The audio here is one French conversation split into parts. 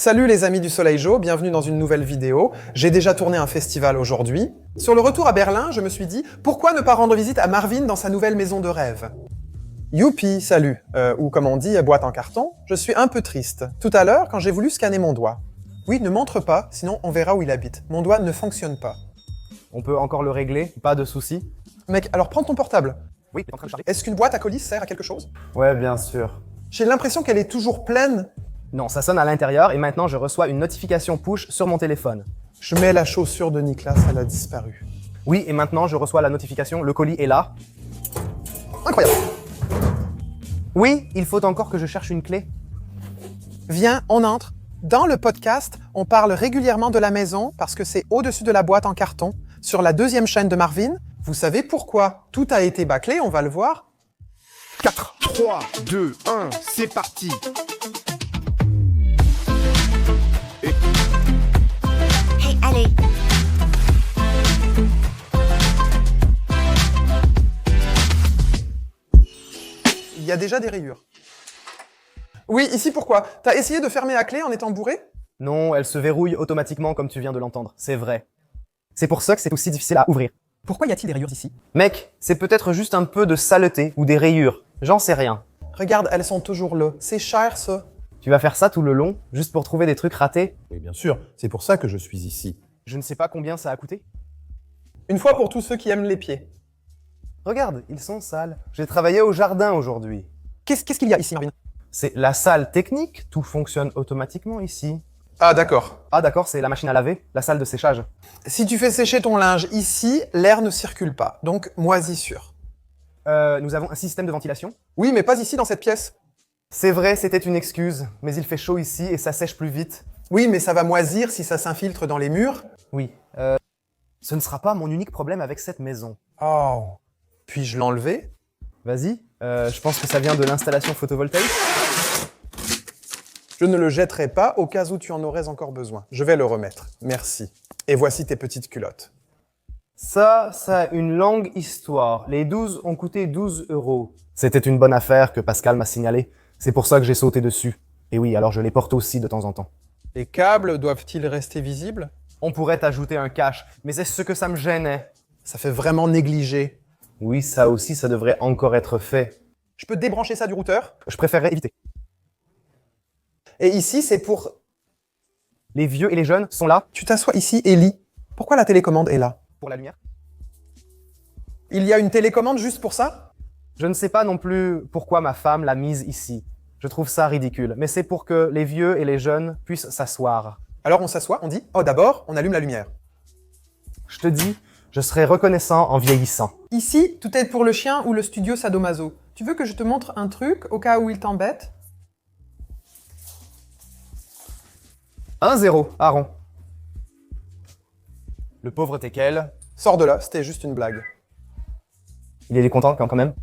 Salut les amis du Soleil Joe, bienvenue dans une nouvelle vidéo. J'ai déjà tourné un festival aujourd'hui. Sur le retour à Berlin, je me suis dit, pourquoi ne pas rendre visite à Marvin dans sa nouvelle maison de rêve? Youpi, salut, ou comme on dit, boîte en carton, je suis un peu triste. Tout à l'heure, quand j'ai voulu scanner mon doigt. Oui, ne montre pas, sinon on verra où il habite. Mon doigt ne fonctionne pas. On peut encore le régler, pas de soucis. Mec, alors prends ton portable. Oui, t'es en train de charger. Est-ce qu'une boîte à colis sert à quelque chose? Ouais, bien sûr. J'ai l'impression qu'elle est toujours pleine. Non, ça sonne à l'intérieur et maintenant je reçois une notification push sur mon téléphone. Je mets la chaussure de Nicolas, elle a disparu. Oui, et maintenant je reçois la notification, le colis est là. Incroyable. Oui, il faut encore que je cherche une clé. Viens, on entre. Dans le podcast, on parle régulièrement de la maison parce que c'est au-dessus de la boîte en carton, sur la deuxième chaîne de Marvin. Vous savez pourquoi? Tout a été bâclé, on va le voir. 4, 3, 2, 1, c'est parti. Hey, allez. Il y a déjà des rayures. Oui, ici pourquoi? T'as essayé de fermer la clé en étant bourré? Non, elle se verrouille automatiquement comme tu viens de l'entendre, c'est vrai. C'est pour ça que c'est aussi difficile à ouvrir. Pourquoi y a-t-il des rayures ici? Mec, c'est peut-être juste un peu de saleté ou des rayures, j'en sais rien. Regarde, elles sont toujours là. C'est cher, ça. Tu vas faire ça tout le long, juste pour trouver des trucs ratés? Oui, bien sûr, c'est pour ça que je suis ici. Je ne sais pas combien ça a coûté. Une fois pour tous ceux qui aiment les pieds. Regarde, ils sont sales. J'ai travaillé au jardin aujourd'hui. Qu'est-ce qu'il y a ici, Marvin? C'est la salle technique, tout fonctionne automatiquement ici. Ah, d'accord. Ah d'accord, c'est la machine à laver, la salle de séchage. Si tu fais sécher ton linge ici, l'air ne circule pas. Donc, moisissure. Nous avons un système de ventilation. Oui, mais pas ici, dans cette pièce. C'est vrai, c'était une excuse, mais il fait chaud ici et ça sèche plus vite. Oui, mais ça va moisir si ça s'infiltre dans les murs. Oui. Ce ne sera pas mon unique problème avec cette maison. Oh. Puis-je l'enlever? Vas-y, je pense que ça vient de l'installation photovoltaïque. Je ne le jetterai pas au cas où tu en aurais encore besoin. Je vais le remettre. Merci. Et voici tes petites culottes. Ça a une longue histoire. Les 12 ont coûté 12 €. C'était une bonne affaire que Pascal m'a signalé. C'est pour ça que j'ai sauté dessus. Et oui, alors je les porte aussi de temps en temps. Les câbles doivent-ils rester visibles? On pourrait ajouter un cache, mais c'est ce que ça me gênait. Ça fait vraiment négligé. Oui, ça aussi, ça devrait encore être fait. Je peux débrancher ça du routeur? Je préférerais éviter. Et ici, c'est pour... Les vieux et les jeunes sont là Tu t'assois ici et lis. Pourquoi la télécommande est là? pour la lumière. Il y a une télécommande juste pour ça? Je ne sais pas non plus pourquoi ma femme l'a mise ici. Je trouve ça ridicule, mais c'est pour que les vieux et les jeunes puissent s'asseoir. Alors on s'assoit, on dit « Oh, d'abord, on allume la lumière. Je te dis, je serai reconnaissant en vieillissant. » Ici, tout est pour le chien ou le studio Sadomaso. Tu veux que je te montre un truc au cas où il t'embête? 1-0, Aaron. Le pauvre Tekel. Sors de là, c'était juste une blague. Il est content quand même.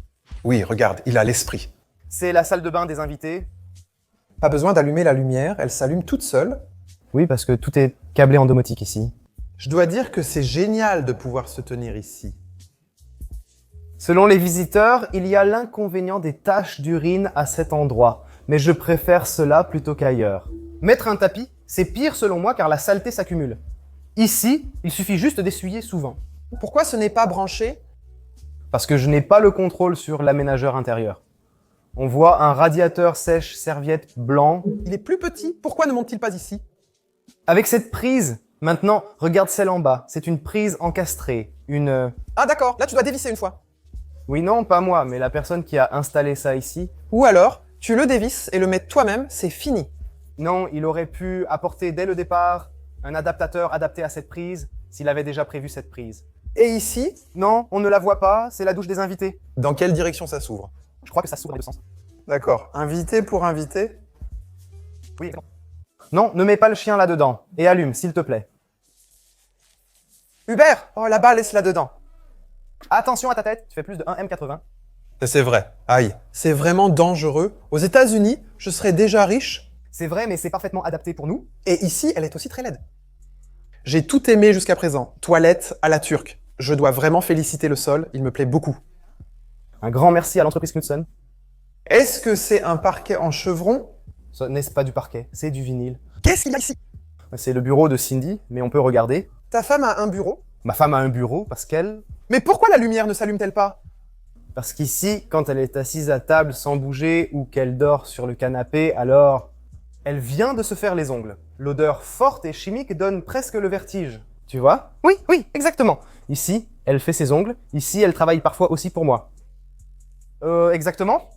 Oui, regarde, il a l'esprit. C'est la salle de bain des invités. Pas besoin d'allumer la lumière, elle s'allume toute seule. Oui, parce que tout est câblé en domotique ici. Je dois dire que c'est génial de pouvoir se tenir ici. Selon les visiteurs, il y a l'inconvénient des taches d'urine à cet endroit, mais je préfère cela plutôt qu'ailleurs. Mettre un tapis, c'est pire selon moi car la saleté s'accumule. Ici, il suffit juste d'essuyer souvent. Pourquoi ce n'est pas branché? Parce que je n'ai pas le contrôle sur l'aménageur intérieur. On voit un radiateur sèche-serviette blanc. Il est plus petit, pourquoi ne monte-t-il pas ici? Avec cette prise, maintenant, regarde celle en bas. C'est une prise encastrée. Ah d'accord, là tu dois dévisser une fois. Oui, non, pas moi, mais la personne qui a installé ça ici. Ou alors, tu le dévisses et le mets toi-même, c'est fini. Non, il aurait pu apporter dès le départ un adaptateur adapté à cette prise, s'il avait déjà prévu cette prise. Et ici, Non, on ne la voit pas, c'est la douche des invités. dans quelle direction ça s'ouvre? Je crois que ça s'ouvre dans les deux sens. D'accord, invité pour invité. Oui, exactement. Non, ne mets pas le chien là-dedans. Et allume, s'il te plaît. Hubert! Oh là-bas, laisse-la dedans. Attention à ta tête, tu fais plus de 1,80 m. C'est vrai, aïe. C'est vraiment dangereux. Aux États-Unis, je serais déjà riche. C'est vrai, mais c'est parfaitement adapté pour nous. Et ici, elle est aussi très laide. J'ai tout aimé jusqu'à présent. Toilette à la turque. Je dois vraiment féliciter le sol, il me plaît beaucoup. Un grand merci à l'entreprise Knudsen. Est-ce que c'est un parquet en chevron? Ce n'est pas du parquet, c'est du vinyle. Qu'est-ce qu'il y a ici? C'est le bureau de Cindy, mais on peut regarder. Ta femme a un bureau? Ma femme a un bureau parce qu'elle... Mais pourquoi la lumière ne s'allume-t-elle pas? Parce qu'ici, quand elle est assise à table sans bouger ou qu'elle dort sur le canapé, alors... Elle vient de se faire les ongles. L'odeur forte et chimique donne presque le vertige. Tu vois? Oui, oui, exactement. Ici, elle fait ses ongles. Ici, elle travaille parfois aussi pour moi. Exactement?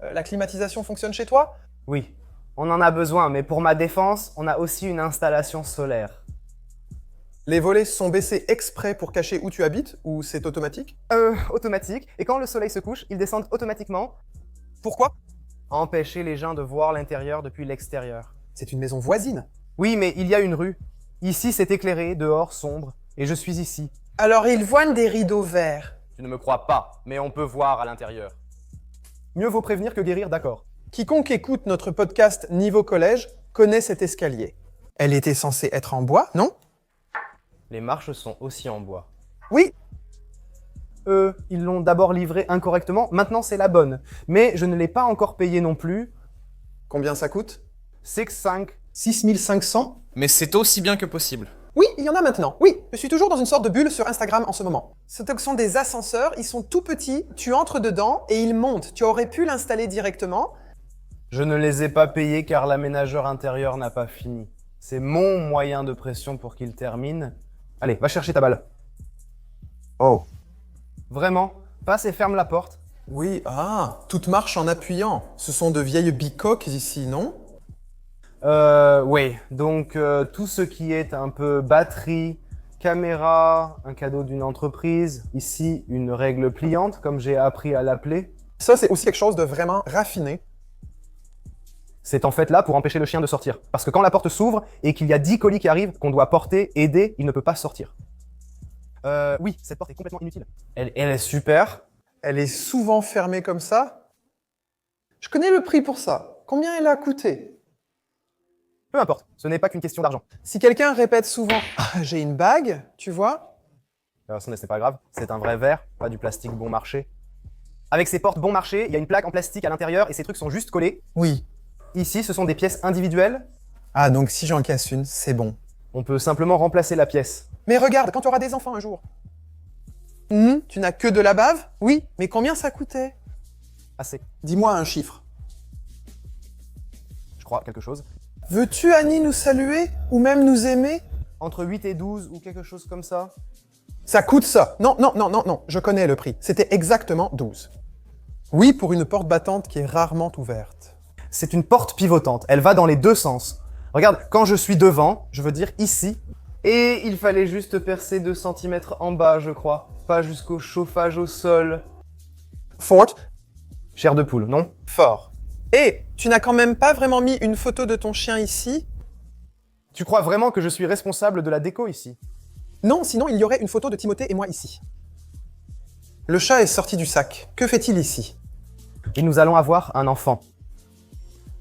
La climatisation fonctionne chez toi? Oui. On en a besoin, mais pour ma défense, on a aussi une installation solaire. Les volets sont baissés exprès pour cacher où tu habites, ou c'est automatique? Automatique. Et quand le soleil se couche, ils descendent automatiquement. Pourquoi? Empêcher les gens de voir l'intérieur depuis l'extérieur. C'est une maison voisine. Oui, mais il y a une rue. Ici, c'est éclairé, dehors, sombre. Et je suis ici. Alors ils voient des rideaux verts. Tu ne me crois pas, mais on peut voir à l'intérieur. Mieux vaut prévenir que guérir, d'accord. Quiconque écoute notre podcast Niveau Collège connaît cet escalier. Elle était censée être en bois, non? Les marches sont aussi en bois. Oui. Ils l'ont d'abord livrée incorrectement, maintenant c'est la bonne. Mais je ne l'ai pas encore payée non plus. Combien ça coûte? 6,5. 6500? Mais c'est aussi bien que possible. Oui, il y en a maintenant. Oui, je suis toujours dans une sorte de bulle sur Instagram en ce moment. Ce sont des ascenseurs, ils sont tout petits, tu entres dedans et ils montent. Tu aurais pu l'installer directement. Je ne les ai pas payés car l'aménageur intérieur n'a pas fini. C'est mon moyen de pression pour qu'il termine. Allez, va chercher ta balle. Oh. Vraiment, passe et ferme la porte. Oui, toute marche en appuyant. Ce sont de vieilles bicoques ici, non? Oui. Donc, tout ce qui est un peu batterie, caméra, un cadeau d'une entreprise. Ici, une règle pliante, comme j'ai appris à l'appeler. Ça, c'est aussi quelque chose de vraiment raffiné. C'est en fait là pour empêcher le chien de sortir. Parce que quand la porte s'ouvre et qu'il y a 10 colis qui arrivent, qu'on doit porter, aider, il ne peut pas sortir. Oui, cette porte est complètement inutile. Elle est super. Elle est souvent fermée comme ça. Je connais le prix pour ça. Combien elle a coûté? Peu importe, ce n'est pas qu'une question d'argent. Si quelqu'un répète souvent « Ah, j'ai une bague », tu vois? Ce n'est pas grave, c'est un vrai verre, pas du plastique bon marché. Avec ces portes bon marché, il y a une plaque en plastique à l'intérieur et ces trucs sont juste collés. Oui. Ici, ce sont des pièces individuelles. Ah, donc si j'en casse une, c'est bon. On peut simplement remplacer la pièce. Mais regarde, quand tu auras des enfants un jour. Tu n'as que de la bave? Oui, mais combien ça coûtait? Assez. Dis-moi un chiffre. Je crois, quelque chose. Veux-tu, Annie, nous saluer? Ou même nous aimer? Entre 8 et 12 ou quelque chose comme ça. Ça coûte ça. Non, non, non, non, non, je connais le prix. C'était exactement 12. Oui, pour une porte battante qui est rarement ouverte. C'est une porte pivotante, elle va dans les deux sens. Regarde, quand je suis devant, je veux dire ici, et il fallait juste percer 2 cm en bas, je crois. Pas jusqu'au chauffage au sol. Fort, Chair de poule, non? fort. Et tu n'as quand même pas vraiment mis une photo de ton chien ici? Tu crois vraiment que je suis responsable de la déco ici? Non, sinon il y aurait une photo de Timothée et moi ici. Le chat est sorti du sac. Que fait-il ici? Et nous allons avoir un enfant.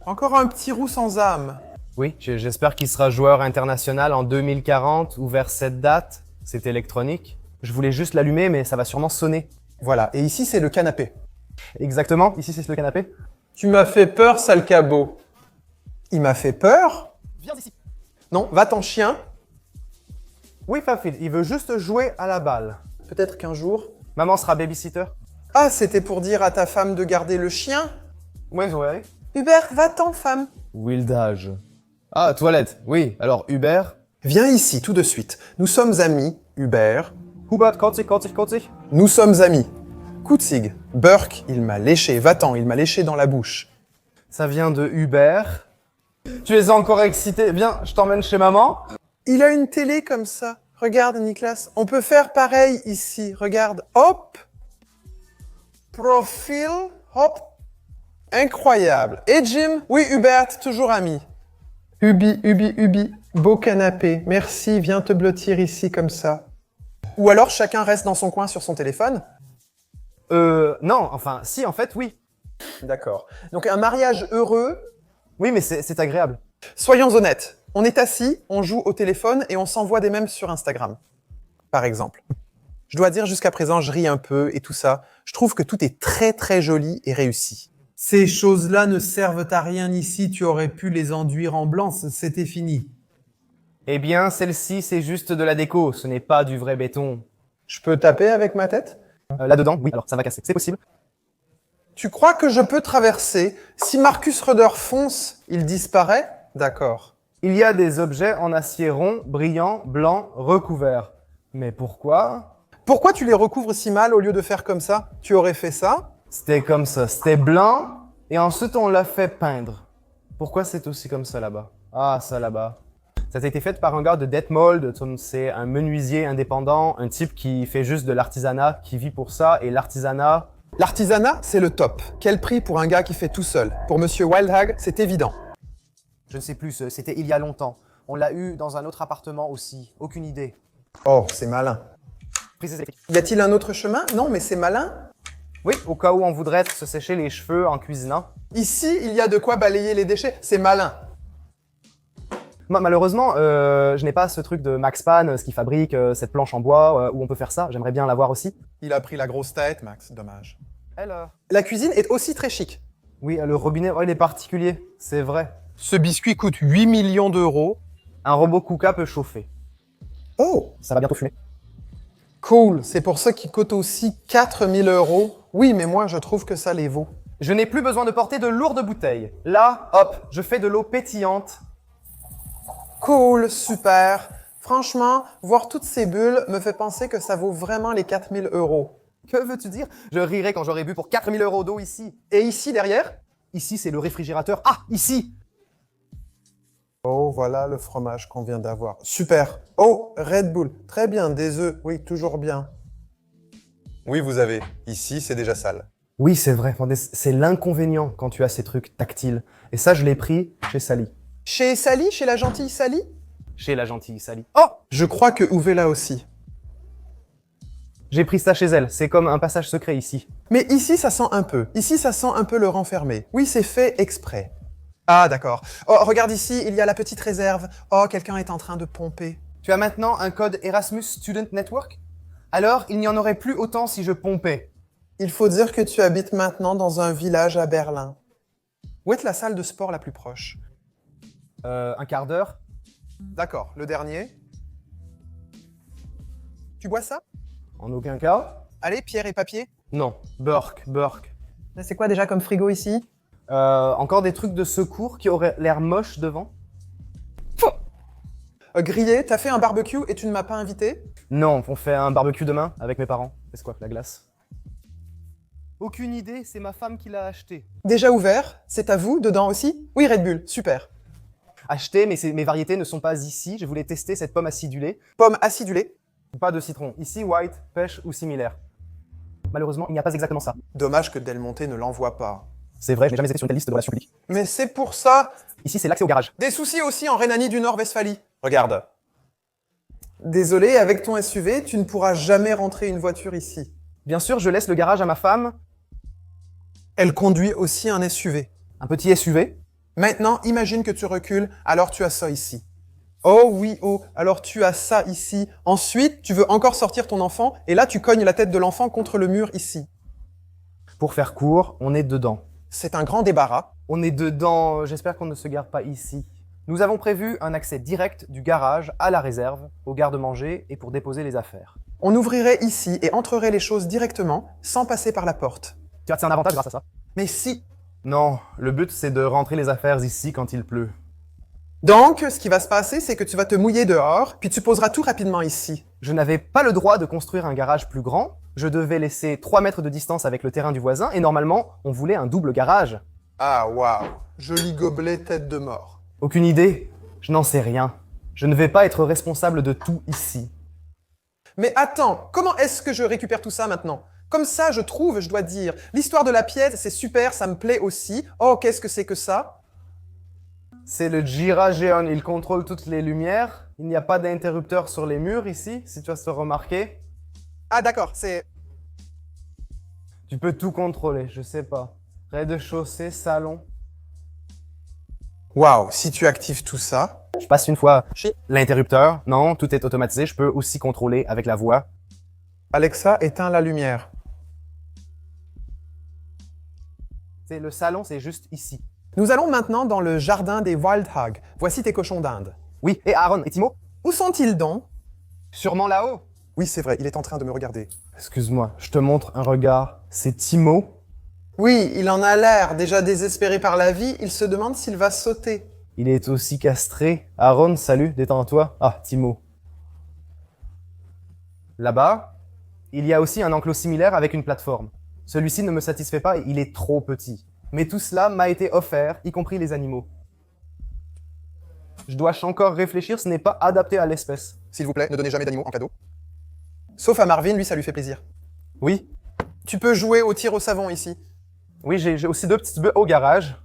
Encore un petit roux sans âme. Oui, j'espère qu'il sera joueur international en 2040 ou vers cette date. C'est électronique. Je voulais juste l'allumer, mais ça va sûrement sonner. Voilà, et ici c'est le canapé. Exactement, ici c'est le canapé. Tu m'as fait peur, sale cabot. Il m'a fait peur? Viens ici. Non, va ton chien. Oui, Fafil, il veut juste jouer à la balle. Peut-être qu'un jour... Maman sera babysitter. Ah, c'était pour dire à ta femme de garder le chien? Ouais. Hubert, va-t'en, femme. Wildage. Ah, toilette. Oui, alors Hubert. Viens ici, tout de suite. Nous sommes amis, Hubert. Hubert, Kotzig. Nous sommes amis. Kutzig. Burke, il m'a léché. Va-t'en, il m'a léché dans la bouche. Ça vient de Hubert. Tu es encore excité? Viens, je t'emmène chez maman. Il a une télé comme ça. Regarde, Nicolas. On peut faire pareil ici. Regarde. Hop. Profil. Hop. Incroyable. Et Jim? Oui, Hubert, toujours ami. Ubi. Beau canapé. Merci, viens te blottir ici comme ça. Ou alors chacun reste dans son coin sur son téléphone? Non, enfin, si, en fait, oui. D'accord. Donc un mariage heureux. Oui, mais c'est agréable. Soyons honnêtes. On est assis, on joue au téléphone et on s'envoie des mèmes sur Instagram. Par exemple. Je dois dire, jusqu'à présent, je ris un peu et tout ça. Je trouve que tout est très très joli et réussi. Ces choses-là ne servent à rien ici, tu aurais pu les enduire en blanc, c'était fini. Eh bien, celle-ci, c'est juste de la déco, ce n'est pas du vrai béton. Je peux taper avec ma tête? Là-dedans, oui, alors ça va casser, c'est possible. Tu crois que je peux traverser? Si Marcus Rudder fonce, il disparaît? D'accord. Il y a des objets en acier rond, brillant, blanc, recouvert. Mais pourquoi? Pourquoi tu les recouvres si mal au lieu de faire comme ça? Tu aurais fait ça? C'était comme ça, c'était blanc, et ensuite on l'a fait peindre. Pourquoi c'est aussi comme ça là-bas? Ah, ça là-bas. Ça a été fait par un gars de Detmold, c'est un menuisier indépendant, un type qui fait juste de l'artisanat, qui vit pour ça, et l'artisanat... L'artisanat, c'est le top. Quel prix pour un gars qui fait tout seul? Pour Monsieur Wildhag, c'est évident. Je ne sais plus, c'était il y a longtemps. On l'a eu dans un autre appartement aussi, aucune idée. Oh, c'est malin. Prise électrique. Y a-t-il un autre chemin? Non, mais c'est malin. Oui, au cas où on voudrait se sécher les cheveux en cuisinant. Ici, il y a de quoi balayer les déchets. C'est malin. Moi, malheureusement, je n'ai pas ce truc de Max Pan, ce qui fabrique cette planche en bois, où on peut faire ça. J'aimerais bien l'avoir aussi. Il a pris la grosse tête, Max. Dommage. Elle, La cuisine est aussi très chic. Oui, le robinet, il est particulier, c'est vrai. Ce biscuit coûte 8 millions d'euros. Un robot Kuka peut chauffer. Oh, Ça va bientôt fumer. cool. C'est pour ça qu'il coûte aussi 4000 euros. Oui, mais moi, je trouve que ça les vaut. Je n'ai plus besoin de porter de lourdes bouteilles. Là, hop, je fais de l'eau pétillante. Cool, super. Franchement, voir toutes ces bulles me fait penser que ça vaut vraiment les 4000 euros. Que veux-tu dire? Je rirai quand j'aurai bu pour 4000 euros d'eau ici. Et ici, derrière? Ici, c'est le réfrigérateur. Ah, ici! Oh, voilà le fromage qu'on vient d'avoir. Super. Oh, Red Bull. Très bien, des œufs. Oui, toujours bien. Oui, vous avez. Ici, c'est déjà sale. Oui, c'est vrai. C'est l'inconvénient quand tu as ces trucs tactiles. Et ça, je l'ai pris chez Sally. Chez Sally? Chez la gentille Sally? Chez la gentille Sally. Oh, je crois que Uwe là aussi. J'ai pris ça chez elle. C'est comme un passage secret ici. Mais ici, ça sent un peu. Ici, ça sent un peu le renfermé. Oui, c'est fait exprès. Ah, d'accord. Oh, regarde ici, il y a la petite réserve. Oh, quelqu'un est en train de pomper. Tu as maintenant un code Erasmus Student Network? Alors, il n'y en aurait plus autant si je pompais. Il faut dire que tu habites maintenant dans un village à Berlin. Où est la salle de sport la plus proche? Un quart d'heure? D'accord, le dernier. Tu bois ça? En aucun cas. Allez, pierre et papier. Non. Burk. C'est quoi déjà comme frigo ici? Encore des trucs de secours qui auraient l'air moches devant? Grillé, t'as fait un barbecue et tu ne m'as pas invité? Non, on fait un barbecue demain avec mes parents. C'est quoi, la glace? Aucune idée, c'est ma femme qui l'a acheté. Déjà ouvert? C'est à vous, dedans aussi? Oui, Red Bull, super. Acheté, mais mes variétés ne sont pas ici. Je voulais tester cette pomme acidulée. Pomme acidulée. Pas de citron. Ici, white, pêche ou similaire. Malheureusement, il n'y a pas exactement ça. Dommage que Del Monte ne l'envoie pas. C'est vrai, je n'ai jamais été sur une telle liste de relations publiques. Mais c'est pour ça. Ici, c'est l'accès au garage. Des soucis aussi en Rhénanie du Nord-Westphalie. Regarde. Désolé, avec ton SUV, tu ne pourras jamais rentrer une voiture ici. Bien sûr, je laisse le garage à ma femme. Elle conduit aussi un SUV. Un petit SUV. Maintenant, imagine que tu recules, alors tu as ça ici. Oh oui, oh, alors tu as ça ici. Ensuite, tu veux encore sortir ton enfant, et là tu cognes la tête de l'enfant contre le mur ici. Pour faire court, on est dedans. C'est un grand débarras. On est dedans, j'espère qu'on ne se gare pas ici. Nous avons prévu un accès direct du garage à la réserve, au garde-manger et pour déposer les affaires. On ouvrirait ici et entrerait les choses directement, sans passer par la porte. Tu vois, c'est un avantage grâce à ça. Mais si. Non, le but c'est de rentrer les affaires ici quand il pleut. Donc, ce qui va se passer, c'est que tu vas te mouiller dehors, puis tu poseras tout rapidement ici. Je n'avais pas le droit de construire un garage plus grand, je devais laisser 3 mètres de distance avec le terrain du voisin, et normalement, on voulait un double garage. Ah, waouh. Joli gobelet tête de mort. Aucune idée, je n'en sais rien. Je ne vais pas être responsable de tout ici. Mais attends, comment est-ce que je récupère tout ça maintenant? Comme ça, je trouve, je dois dire. L'histoire de la pièce, c'est super, ça me plaît aussi. Oh, qu'est-ce que c'est que ça? C'est le Girageon, il contrôle toutes les lumières. Il n'y a pas d'interrupteur sur les murs ici, si tu as remarqué. Ah d'accord, c'est... Tu peux tout contrôler, je sais pas. Rez-de-chaussée, salon. Waouh, si tu actives tout ça... Je passe une fois l'interrupteur. Non, tout est automatisé. Je peux aussi contrôler avec la voix. Alexa, éteins la lumière. Le salon, c'est juste ici. Nous allons maintenant dans le jardin des Wildhog. Voici tes cochons d'Inde. Oui, et Aaron et Timo? Où sont-ils donc? Sûrement là-haut. Oui, c'est vrai, il est en train de me regarder. Excuse-moi, je te montre un regard. C'est Timo. Oui, il en a l'air. Déjà désespéré par la vie, il se demande s'il va sauter. Il est aussi castré. Aaron, salut, détends-toi. Ah, Timo. Là-bas, il y a aussi un enclos similaire avec une plateforme. Celui-ci ne me satisfait pas, il est trop petit. Mais tout cela m'a été offert, y compris les animaux. Je dois encore réfléchir, ce n'est pas adapté à l'espèce. S'il vous plaît, ne donnez jamais d'animaux en cadeau. Sauf à Marvin, lui, ça lui fait plaisir. Oui, Tu peux jouer au tir au savon ici. oui, j'ai aussi 2 petites bœufs au garage.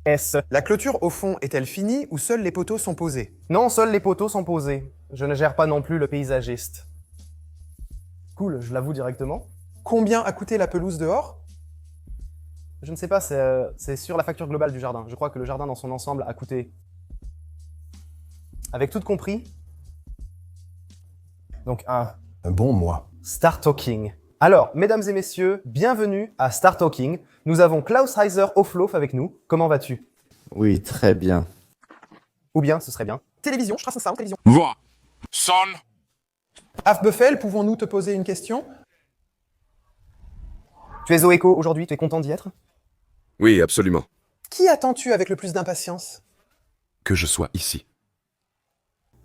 S. La clôture au fond est-elle finie ou seuls les poteaux sont posés? Non, seuls les poteaux sont posés. Je ne gère pas non plus le paysagiste. Cool, je l'avoue directement. Combien a coûté la pelouse dehors? Je ne sais pas, c'est sur la facture globale du jardin. Je crois que le jardin dans son ensemble a coûté... Avec tout compris. Donc un bon mois. Star Talking. Alors, mesdames et messieurs, bienvenue à Star Talking. Nous avons Klaus Heiser Hoflauf avec nous. Comment vas-tu? Oui, très bien. Ou bien, ce serait bien. Télévision, Straßensound, télévision. Va. Son. Afbuffel, pouvons-nous te poser une question? Tu es au Echo aujourd'hui, tu es content d'y être? Oui, absolument. Qui attends-tu avec le plus d'impatience? Que je sois ici.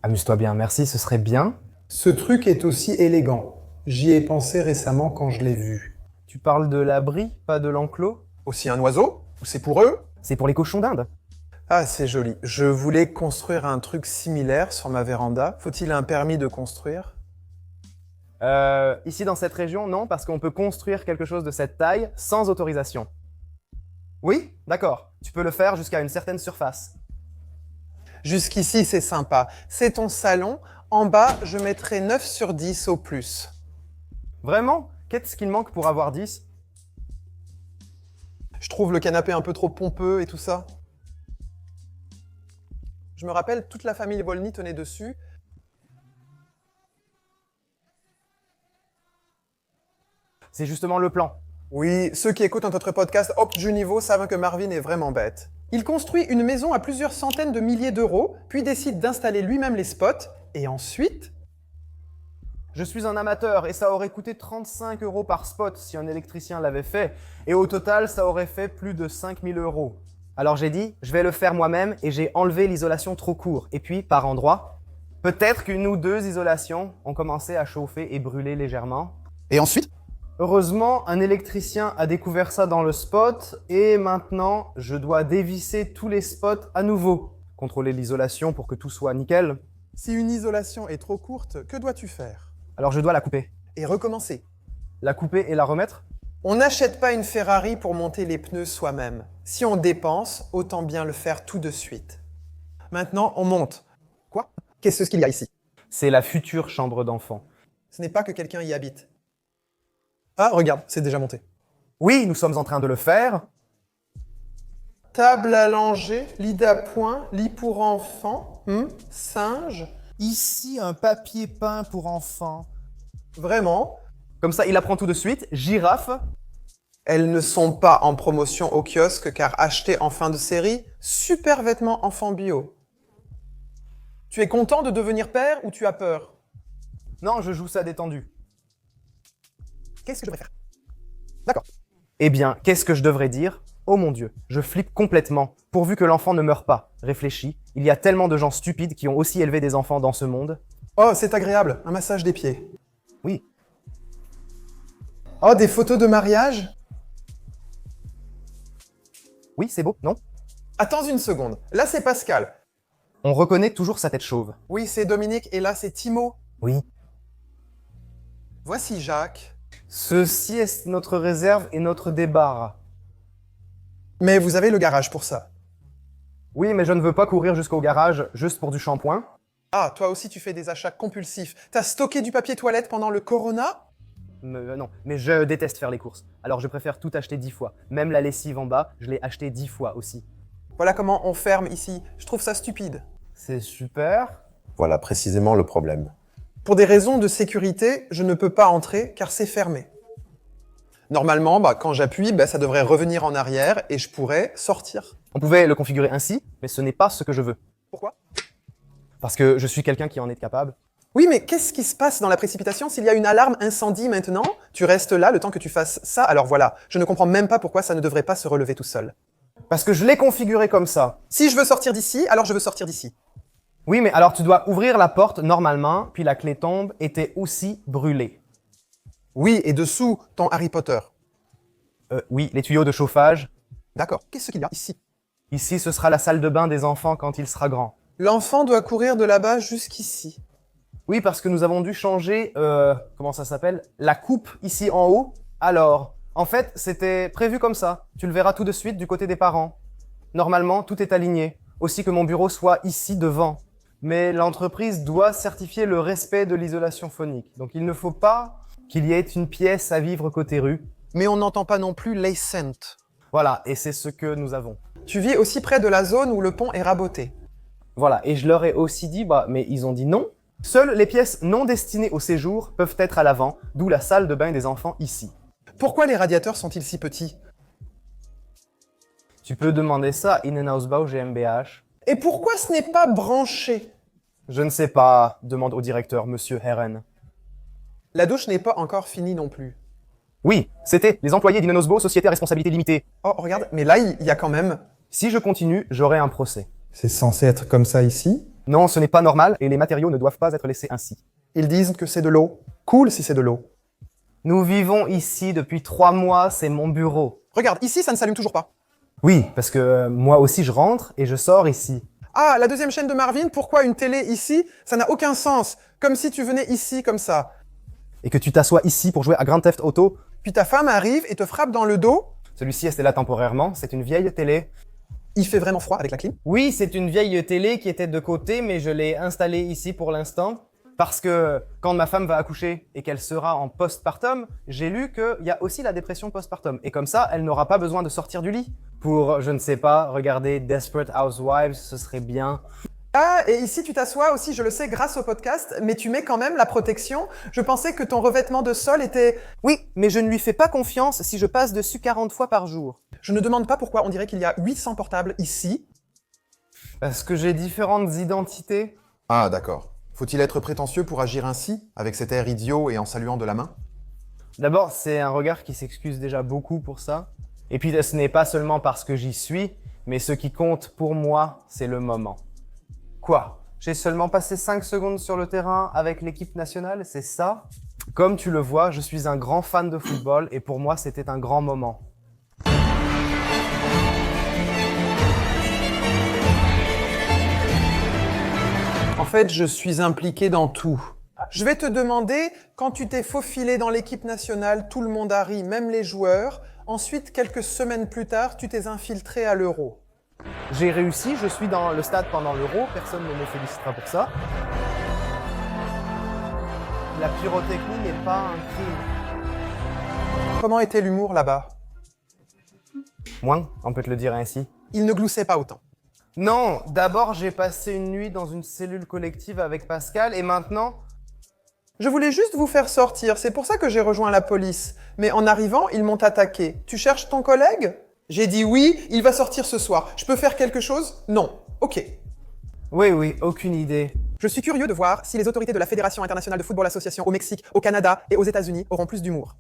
Amuse-toi bien, merci, ce serait bien. Ce truc est aussi élégant. J'y ai pensé récemment quand je l'ai vu. Tu parles de l'abri, pas de l'enclos? Aussi un oiseau? Ou c'est pour eux? C'est pour les cochons d'Inde. Ah, c'est joli. Je voulais construire un truc similaire sur ma véranda. Faut-il un permis de construire? Ici dans cette région, non, parce qu'on peut construire quelque chose de cette taille sans autorisation. Oui, d'accord. Tu peux le faire jusqu'à une certaine surface. Jusqu'ici, c'est sympa. C'est ton salon. En bas, je mettrai 9 sur 10 au plus. Vraiment? Qu'est-ce qu'il manque pour avoir 10? Je trouve le canapé un peu trop pompeux et tout ça. Je me rappelle, toute la famille Volny tenait dessus. C'est justement le plan. Oui, ceux qui écoutent notre podcast Hop du niveau savent que Marvin est vraiment bête. Il construit une maison à plusieurs centaines de milliers d'euros, puis décide d'installer lui-même les spots, et ensuite... Je suis un amateur et ça aurait coûté 35 € par spot si un électricien l'avait fait. Et au total, ça aurait fait plus de 5000 €. Alors j'ai dit, je vais le faire moi-même et j'ai enlevé l'isolation trop court. Et puis, par endroits, peut-être qu'une ou deux isolations ont commencé à chauffer et brûler légèrement. Et ensuite? Heureusement, un électricien a découvert ça dans le spot et maintenant, je dois dévisser tous les spots à nouveau. Contrôler l'isolation pour que tout soit nickel. Si une isolation est trop courte, que dois-tu faire? Alors je dois la couper. Et recommencer. La couper et la remettre? On n'achète pas une Ferrari pour monter les pneus soi-même. Si on dépense, autant bien le faire tout de suite. Maintenant, on monte. Quoi? Qu'est-ce qu'il y a ici? C'est la future chambre d'enfant. Ce n'est pas que quelqu'un y habite. Ah, regarde, c'est déjà monté. Oui, nous sommes en train de le faire. Table à langer, lit d'appoint, lit pour enfants, singe. Ici, un papier peint pour enfants. Vraiment? Comme ça, il apprend tout de suite. Girafe. Elles ne sont pas en promotion au kiosque car achetées en fin de série. Super vêtements enfants bio. Tu es content de devenir père ou tu as peur? Non, je joue ça détendu. Qu'est-ce que je devrais faire? D'accord. Eh bien, qu'est-ce que je devrais dire? Oh mon Dieu, je flippe complètement. Pourvu que l'enfant ne meure pas. Réfléchis, il y a tellement de gens stupides qui ont aussi élevé des enfants dans ce monde. Oh, c'est agréable, un massage des pieds. Oui. Oh, des photos de mariage? Oui, c'est beau, non? Attends une seconde. Là, c'est Pascal. On reconnaît toujours sa tête chauve. Oui, c'est Dominique et là, c'est Timo. Oui. Voici Jacques. Ceci est notre réserve et notre débarras. Mais vous avez le garage pour ça. Oui, mais je ne veux pas courir jusqu'au garage juste pour du shampoing. Ah, toi aussi tu fais des achats compulsifs. T'as stocké du papier toilette pendant le corona? Non, mais je déteste faire les courses. Alors je préfère tout acheter 10 fois. Même la lessive en bas, je l'ai acheté 10 fois aussi. Voilà comment on ferme ici. Je trouve ça stupide. C'est super. Voilà précisément le problème. Pour des raisons de sécurité, je ne peux pas entrer car c'est fermé. Normalement, quand j'appuie, ça devrait revenir en arrière et je pourrais sortir. On pouvait le configurer ainsi, mais ce n'est pas ce que je veux. Pourquoi? Parce que je suis quelqu'un qui en est capable. Oui, mais qu'est-ce qui se passe dans la précipitation s'il y a une alarme incendie maintenant? Tu restes là le temps que tu fasses ça, alors voilà. Je ne comprends même pas pourquoi ça ne devrait pas se relever tout seul. Parce que je l'ai configuré comme ça. Si je veux sortir d'ici, alors je veux sortir d'ici. Oui, mais alors tu dois ouvrir la porte normalement, puis la clé tombe et t'es aussi brûlé. Oui, et dessous, ton Harry Potter. Oui, les tuyaux de chauffage. D'accord. Qu'est-ce qu'il y a ici? Ici, ce sera la salle de bain des enfants quand il sera grand. L'enfant doit courir de là-bas jusqu'ici. Oui, parce que nous avons dû changer, comment ça s'appelle? La coupe ici en haut. Alors, en fait, c'était prévu comme ça. Tu le verras tout de suite du côté des parents. Normalement, tout est aligné. Aussi que mon bureau soit ici devant. Mais l'entreprise doit certifier le respect de l'isolation phonique. Donc il ne faut pas qu'il y ait une pièce à vivre côté rue. Mais on n'entend pas non plus l'ascent. Voilà, et c'est ce que nous avons. Tu vis aussi près de la zone où le pont est raboté. Voilà, et je leur ai aussi dit, mais ils ont dit non. Seules les pièces non destinées au séjour peuvent être à l'avant, d'où la salle de bain des enfants ici. Pourquoi les radiateurs sont-ils si petits? Tu peux demander ça à Innenhausbau GmbH. Et pourquoi ce n'est pas branché? Je ne sais pas, demande au directeur, monsieur Herren. La douche n'est pas encore finie non plus. Oui, c'était les employés d'Innenhausbau, société à responsabilité limitée. Oh, regarde, mais là, il y a quand même... Si je continue, j'aurai un procès. C'est censé être comme ça ici. Non, ce n'est pas normal et les matériaux ne doivent pas être laissés ainsi. Ils disent que c'est de l'eau. Cool si c'est de l'eau. Nous vivons ici depuis 3 mois, c'est mon bureau. Regarde, ici, ça ne s'allume toujours pas. Oui, parce que moi aussi je rentre et je sors ici. Ah, la deuxième chaîne de Marvin, pourquoi une télé ici? Ça n'a aucun sens. Comme si tu venais ici, comme ça. Et que tu t'assois ici pour jouer à Grand Theft Auto. Puis ta femme arrive et te frappe dans le dos. Celui-ci était là temporairement, c'est une vieille télé. Il fait vraiment froid avec la clim. Oui, c'est une vieille télé qui était de côté, mais je l'ai installée ici pour l'instant. Parce que quand ma femme va accoucher et qu'elle sera en postpartum, j'ai lu qu'il y a aussi la dépression postpartum. Et comme ça, elle n'aura pas besoin de sortir du lit. Pour, je ne sais pas, regarder Desperate Housewives, ce serait bien. Ah, et ici tu t'assois aussi, je le sais, grâce au podcast, mais tu mets quand même la protection. Je pensais que ton revêtement de sol était... Oui, mais je ne lui fais pas confiance si je passe dessus 40 fois par jour. Je ne demande pas pourquoi on dirait qu'il y a 800 portables ici. Parce que j'ai différentes identités. Ah, d'accord. Faut-il être prétentieux pour agir ainsi, avec cet air idiot et en saluant de la main? D'abord, c'est un regard qui s'excuse déjà beaucoup pour ça. Et puis, ce n'est pas seulement parce que j'y suis, mais ce qui compte pour moi, c'est le moment. Quoi? J'ai seulement passé 5 secondes sur le terrain avec l'équipe nationale, c'est ça? Comme tu le vois, je suis un grand fan de football et pour moi, c'était un grand moment. En fait, je suis impliqué dans tout. Je vais te demander, quand tu t'es faufilé dans l'équipe nationale, tout le monde a ri, même les joueurs. Ensuite, quelques semaines plus tard, tu t'es infiltré à l'Euro. J'ai réussi, je suis dans le stade pendant l'Euro, personne ne me félicitera pour ça. La pyrotechnie n'est pas un crime. Comment était l'humour là-bas? Moins, on peut te le dire ainsi. Il ne gloussait pas autant. Non, d'abord j'ai passé une nuit dans une cellule collective avec Pascal et maintenant... Je voulais juste vous faire sortir, c'est pour ça que j'ai rejoint la police. Mais en arrivant, ils m'ont attaqué. Tu cherches ton collègue? J'ai dit oui, il va sortir ce soir. Je peux faire quelque chose? Non. Ok. Oui, aucune idée. Je suis curieux de voir si les autorités de la Fédération internationale de football association au Mexique, au Canada et aux États-Unis auront plus d'humour.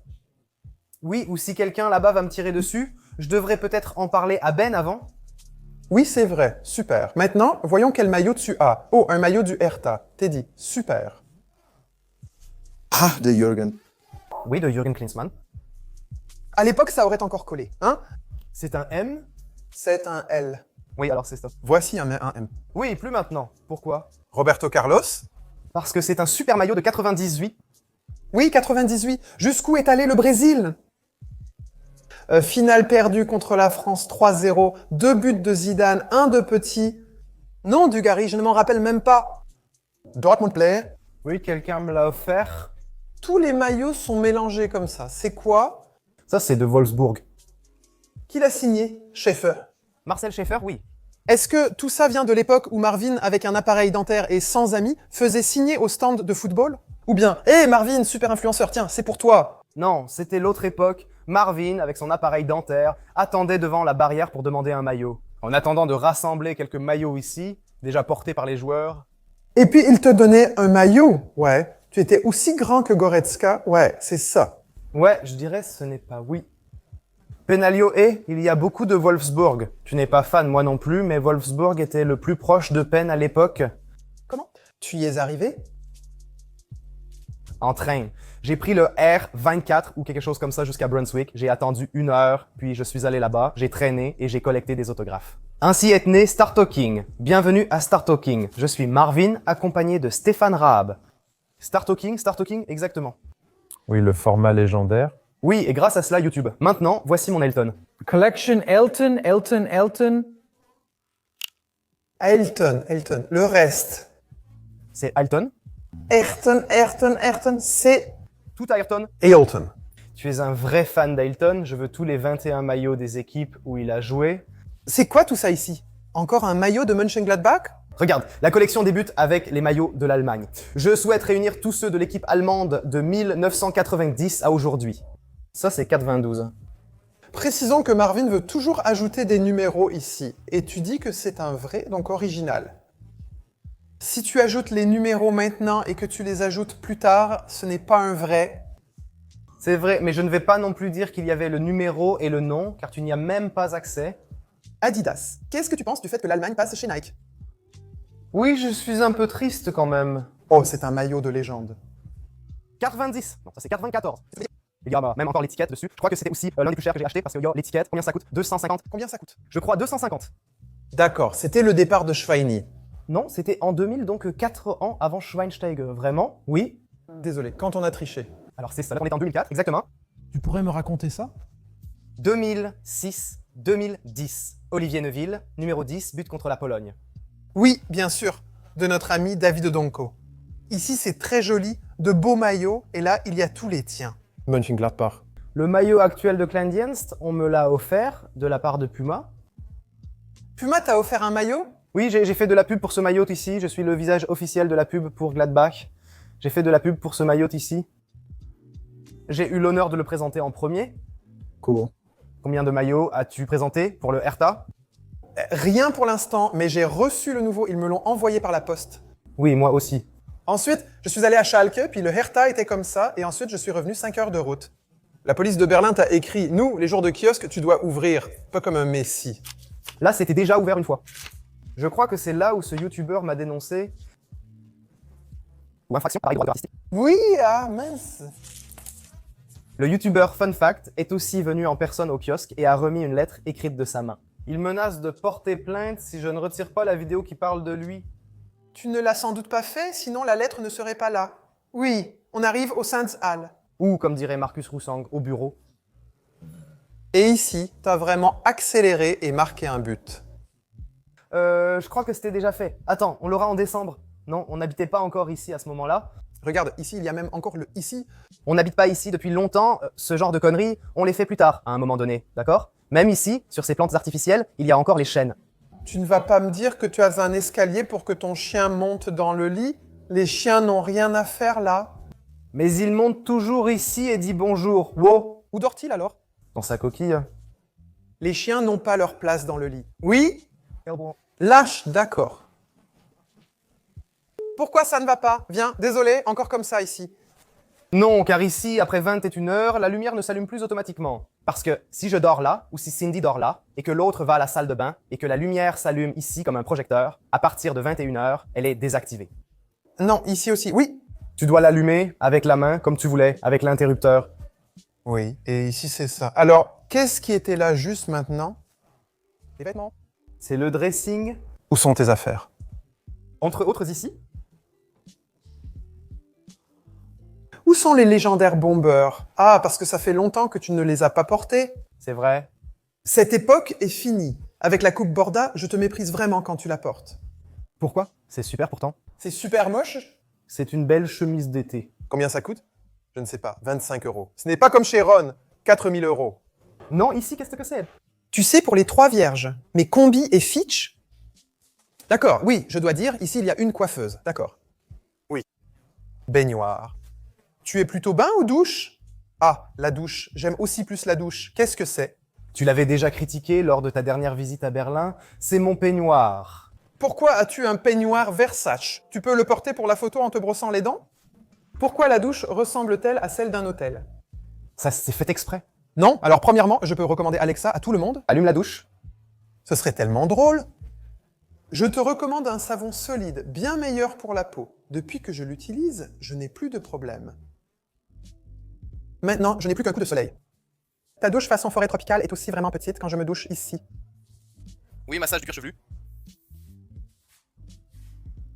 Oui, ou si quelqu'un là-bas va me tirer dessus, je devrais peut-être en parler à Ben avant. Oui, c'est vrai. Super. Maintenant, voyons quel maillot tu as. Oh, un maillot du Hertha. Teddy. Super. Ah, de Jürgen. Oui, de Jürgen Klinsmann. À l'époque, ça aurait encore collé, hein? C'est un M? C'est un L. Oui, alors c'est ça. Voici un M. Oui, plus maintenant. Pourquoi? Roberto Carlos? Parce que c'est un super maillot de 98. Oui, 98. Jusqu'où est allé le Brésil? Finale perdue contre la France 3-0. 2 buts de Zidane, 1 de Petit. Non, Dugarry, je ne m'en rappelle même pas. Dortmund Play. Oui, quelqu'un me l'a offert. Tous les maillots sont mélangés comme ça. C'est quoi? Ça, c'est de Wolfsburg. Qui l'a signé? Schaeffer. Marcel Schaeffer, oui. Est-ce que tout ça vient de l'époque où Marvin, avec un appareil dentaire et sans amis, faisait signer au stand de football? Ou bien, hé Marvin, super influenceur, tiens, c'est pour toi. Non, c'était l'autre époque. Marvin, avec son appareil dentaire, attendait devant la barrière pour demander un maillot. En attendant de rassembler quelques maillots ici, déjà portés par les joueurs. Et puis il te donnait un maillot. Ouais. Tu étais aussi grand que Goretzka. Ouais, c'est ça. Ouais, je dirais ce n'est pas oui. Penalio est, il y a beaucoup de Wolfsburg. Tu n'es pas fan, moi non plus, mais Wolfsburg était le plus proche de Penn à l'époque. Comment? Tu y es arrivé? En train. J'ai pris le R24 ou quelque chose comme ça jusqu'à Brunswick. J'ai attendu 1 heure, puis je suis allé là-bas, j'ai traîné et j'ai collecté des autographes. Ainsi est né Star Talking. Bienvenue à Star Talking. Je suis Marvin, accompagné de Stéphane Raab. Star Talking, exactement. Oui, le format légendaire. Oui, et grâce à cela, YouTube. Maintenant, voici mon Elton. Collection Elton. Elton. Le reste. C'est Alton. Ayrton, c'est Tout Ayrton. Ailton. Tu es un vrai fan d'Ailton. Je veux tous les 21 maillots des équipes où il a joué. C'est quoi tout ça ici? Encore un maillot de Mönchengladbach? Regarde, la collection débute avec les maillots de l'Allemagne. Je souhaite réunir tous ceux de l'équipe allemande de 1990 à aujourd'hui. Ça, c'est 4,22. Précisons que Marvin veut toujours ajouter des numéros ici. Et tu dis que c'est un vrai, donc original. Si tu ajoutes les numéros maintenant et que tu les ajoutes plus tard, ce n'est pas un vrai. C'est vrai, mais je ne vais pas non plus dire qu'il y avait le numéro et le nom, car tu n'y as même pas accès. Adidas. Qu'est-ce que tu penses du fait que l'Allemagne passe chez Nike? Oui, je suis un peu triste quand même. Oh, c'est un maillot de légende. 4,20. Non, ça c'est 4,24. Il y a même encore l'étiquette dessus. Je crois que c'était aussi l'un des plus chers que j'ai acheté parce qu'il y a l'étiquette. Combien ça coûte? 250. Combien ça coûte? Je crois 250. D'accord, c'était le départ de Schweini. Non, c'était en 2000, donc 4 ans avant Schweinsteiger. Vraiment? Oui. Désolé, quand on a triché. Alors c'est ça, on est en 2004, exactement. Tu pourrais me raconter ça? 2006-2010. Olivier Neuville, numéro 10, but contre la Pologne. Oui, bien sûr, de notre ami David Donko. Ici, c'est très joli, de beaux maillots, et là, il y a tous les tiens. Mönchengladbach. Le maillot actuel de Kleindienst, on me l'a offert de la part de Puma. Puma t'a offert un maillot? Oui, j'ai fait de la pub pour ce maillot ici. Je suis le visage officiel de la pub pour Gladbach. J'ai fait de la pub pour ce maillot ici. J'ai eu l'honneur de le présenter en premier. Cool. Combien de maillots as-tu présenté pour le Hertha? Rien pour l'instant, mais j'ai reçu le nouveau, ils me l'ont envoyé par la poste. Oui, moi aussi. Ensuite, je suis allé à Schalke, puis le Hertha était comme ça, et ensuite je suis revenu 5 heures de route. La police de Berlin t'a écrit « Nous, les jours de kiosque, tu dois ouvrir. » Pas comme un messie. Là, c'était déjà ouvert une fois. Je crois que c'est là où ce youtubeur m'a dénoncé. Ou infraction par droit artistique. Oui, ah mince. Le youtubeur Fun Fact est aussi venu en personne au kiosque et a remis une lettre écrite de sa main. Il menace de porter plainte si je ne retire pas la vidéo qui parle de lui. Tu ne l'as sans doute pas fait, sinon la lettre ne serait pas là. Oui, on arrive au Saints-Hall. Ou, comme dirait Marcus Roussang, au bureau. Et ici, t'as vraiment accéléré et marqué un but. Je crois que c'était déjà fait. Attends, on l'aura en décembre. Non, on n'habitait pas encore ici à ce moment-là. Regarde, ici, il y a même encore le ici. On n'habite pas ici depuis longtemps. Ce genre de conneries, on les fait plus tard, à un moment donné, d'accord? Même ici, sur ces plantes artificielles, il y a encore les chênes. Tu ne vas pas me dire que tu as un escalier pour que ton chien monte dans le lit? Les chiens n'ont rien à faire là. Mais il monte toujours ici et dit bonjour. Wow! Où dort-il alors? Dans sa coquille. Les chiens n'ont pas leur place dans le lit. Oui? Lâche, d'accord. Pourquoi ça ne va pas? Viens, désolé, encore comme ça ici. Non, car ici, après 21 heures, la lumière ne s'allume plus automatiquement. Parce que si je dors là, ou si Cindy dort là, et que l'autre va à la salle de bain, et que la lumière s'allume ici comme un projecteur, à partir de 21 heures, elle est désactivée. Non, ici aussi, oui. Tu dois l'allumer avec la main, comme tu voulais, avec l'interrupteur. Oui, et ici c'est ça. Alors, qu'est-ce qui était là juste maintenant? Les vêtements. C'est le dressing. Où sont tes affaires? Entre autres ici. Où sont les légendaires bombers? Ah, parce que ça fait longtemps que tu ne les as pas portés. C'est vrai. Cette époque est finie. Avec la coupe Borda, je te méprise vraiment quand tu la portes. Pourquoi? C'est super pourtant. C'est super moche. C'est une belle chemise d'été. Combien ça coûte? Je ne sais pas, 25 €. Ce n'est pas comme chez Ron, 4000 €. Non, ici, qu'est-ce que c'est? Tu sais, pour les 3 vierges, mais Combi et Fitch? D'accord, oui, je dois dire, ici il y a une coiffeuse, d'accord. Oui. Baignoire. Tu es plutôt bain ou douche? Ah, la douche. J'aime aussi plus la douche. Qu'est-ce que c'est? Tu l'avais déjà critiqué lors de ta dernière visite à Berlin, c'est mon peignoir. Pourquoi as-tu un peignoir Versace? Tu peux le porter pour la photo en te brossant les dents? Pourquoi la douche ressemble-t-elle à celle d'un hôtel? Ça s'est fait exprès. Non? Alors premièrement, je peux recommander Alexa à tout le monde? Allume la douche. Ce serait tellement drôle. Je te recommande un savon solide, bien meilleur pour la peau. Depuis que je l'utilise, je n'ai plus de problème. Maintenant, je n'ai plus qu'un coup de soleil. Ta douche façon forêt tropicale est aussi vraiment petite quand je me douche ici. Oui, massage du cuir chevelu.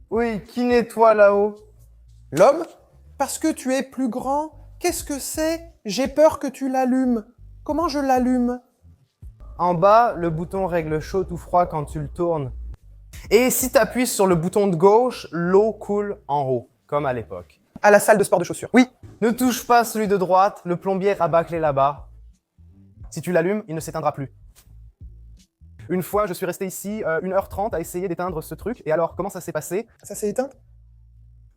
Oui, qui nettoie là-haut? L'homme? Parce que tu es plus grand? Qu'est-ce que c'est? J'ai peur que tu l'allumes. Comment je l'allume? En bas, le bouton règle chaud ou froid quand tu le tournes. Et si tu appuies sur le bouton de gauche, l'eau coule en haut, comme à l'époque. À la salle de sport de chaussures. Oui. Ne touche pas celui de droite, le plombier rabat-clé là-bas. Si tu l'allumes, il ne s'éteindra plus. Une fois, je suis resté ici 1h30 à essayer d'éteindre ce truc. Et alors, comment ça s'est passé? Ça s'est éteint?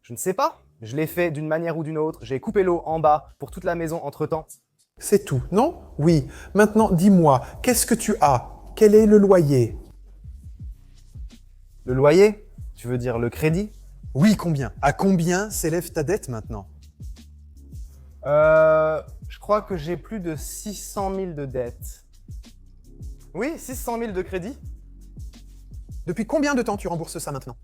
Je ne sais pas. Je l'ai fait d'une manière ou d'une autre. J'ai coupé l'eau en bas pour toute la maison entre-temps. C'est tout, non? Oui. Maintenant, dis-moi, qu'est-ce que tu as? Quel est le loyer? Le loyer? Tu veux dire le crédit? Oui, combien? À combien s'élève ta dette maintenant? Je crois que j'ai plus de 600 000 de dettes. Oui, 600 000 de crédit. Depuis combien de temps tu rembourses ça maintenant?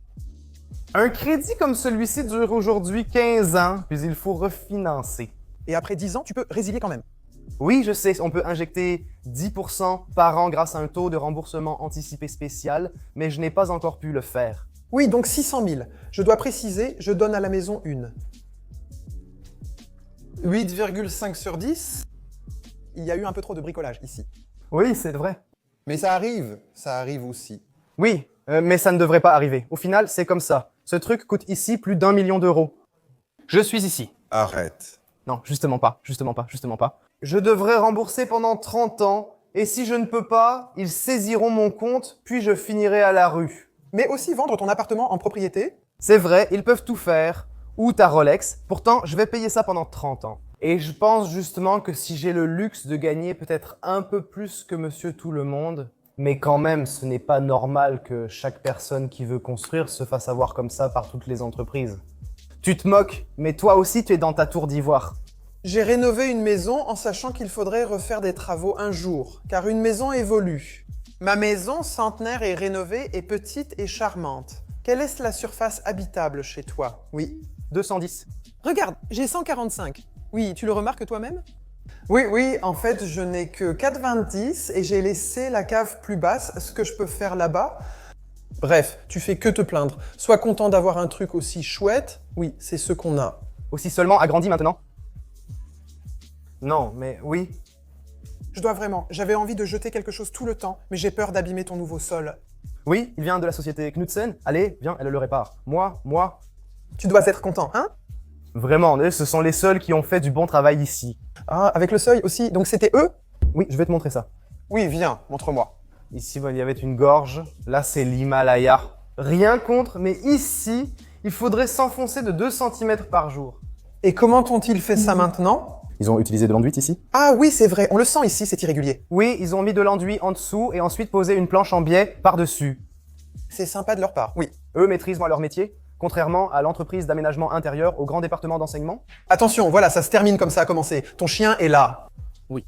Un crédit comme celui-ci dure aujourd'hui 15 ans, puis il faut refinancer. Et après 10 ans, tu peux résilier quand même. Oui, je sais, on peut injecter 10% par an grâce à un taux de remboursement anticipé spécial, mais je n'ai pas encore pu le faire. Oui, donc 600 000. Je dois préciser, je donne à la maison une. 8,5 sur 10. Il y a eu un peu trop de bricolage ici. Oui, c'est vrai. Mais ça arrive aussi. Oui, mais ça ne devrait pas arriver. Au final, c'est comme ça. Ce truc coûte ici plus d'1 million d'euros. Je suis ici. Arrête. Non, justement pas. Je devrais rembourser pendant 30 ans, et si je ne peux pas, ils saisiront mon compte, puis je finirai à la rue. Mais aussi vendre ton appartement en propriété. C'est vrai, ils peuvent tout faire. Ou ta Rolex. Pourtant, je vais payer ça pendant 30 ans. Et je pense justement que si j'ai le luxe de gagner peut-être un peu plus que Monsieur Tout-le-Monde, mais quand même, ce n'est pas normal que chaque personne qui veut construire se fasse avoir comme ça par toutes les entreprises. Tu te moques, mais toi aussi tu es dans ta tour d'ivoire. J'ai rénové une maison en sachant qu'il faudrait refaire des travaux un jour, car une maison évolue. Ma maison centenaire et rénovée est petite et charmante. Quelle est la surface habitable chez toi? Oui. 210. Regarde, j'ai 145. Oui, tu le remarques toi-même? Oui, en fait, je n'ai que 4,20 et j'ai laissé la cave plus basse. Ce que je peux faire là-bas? Bref, tu fais que te plaindre. Sois content d'avoir un truc aussi chouette. Oui, c'est ce qu'on a. Aussi seulement agrandi maintenant? Non, mais oui. Je dois vraiment. J'avais envie de jeter quelque chose tout le temps, mais j'ai peur d'abîmer ton nouveau sol. Oui, il vient de la société Knudsen. Allez, viens, elle le répare. Moi. Tu dois être content, hein? Vraiment, ce sont les seuls qui ont fait du bon travail ici. Ah, avec le seuil aussi. Donc c'était eux? Oui, je vais te montrer ça. Oui, viens, montre-moi. Ici, il y avait une gorge. Là, c'est l'Himalaya. Rien contre, mais ici, il faudrait s'enfoncer de 2 cm par jour. Et comment ont-ils fait ça maintenant? Ils ont utilisé de l'enduit ici? Ah oui, c'est vrai, on le sent ici, c'est irrégulier. Oui, ils ont mis de l'enduit en dessous et ensuite posé une planche en biais par-dessus. C'est sympa de leur part, oui. Eux maîtrisent leur métier, contrairement à l'entreprise d'aménagement intérieur au grand département d'enseignement. Attention, voilà, ça se termine comme ça a commencé. Ton chien est là. Oui.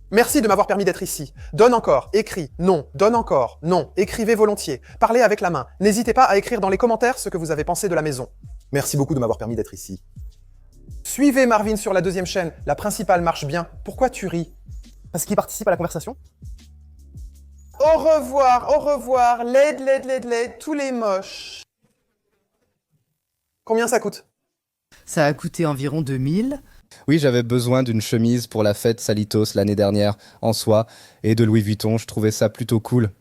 Merci de m'avoir permis d'être ici. Donne encore, écris, non, donne encore, non, écrivez volontiers. Parlez avec la main. N'hésitez pas à écrire dans les commentaires ce que vous avez pensé de la maison. Merci beaucoup de m'avoir permis d'être ici. Suivez Marvin sur la 2e chaîne, la principale marche bien. Pourquoi tu ris? Parce qu'ils participent à la conversation. Au revoir, l'aide, tous les moches. Combien ça coûte? Ça a coûté environ 2000. Oui, j'avais besoin d'une chemise pour la fête Salitos l'année dernière, en soie, et de Louis Vuitton, je trouvais ça plutôt cool.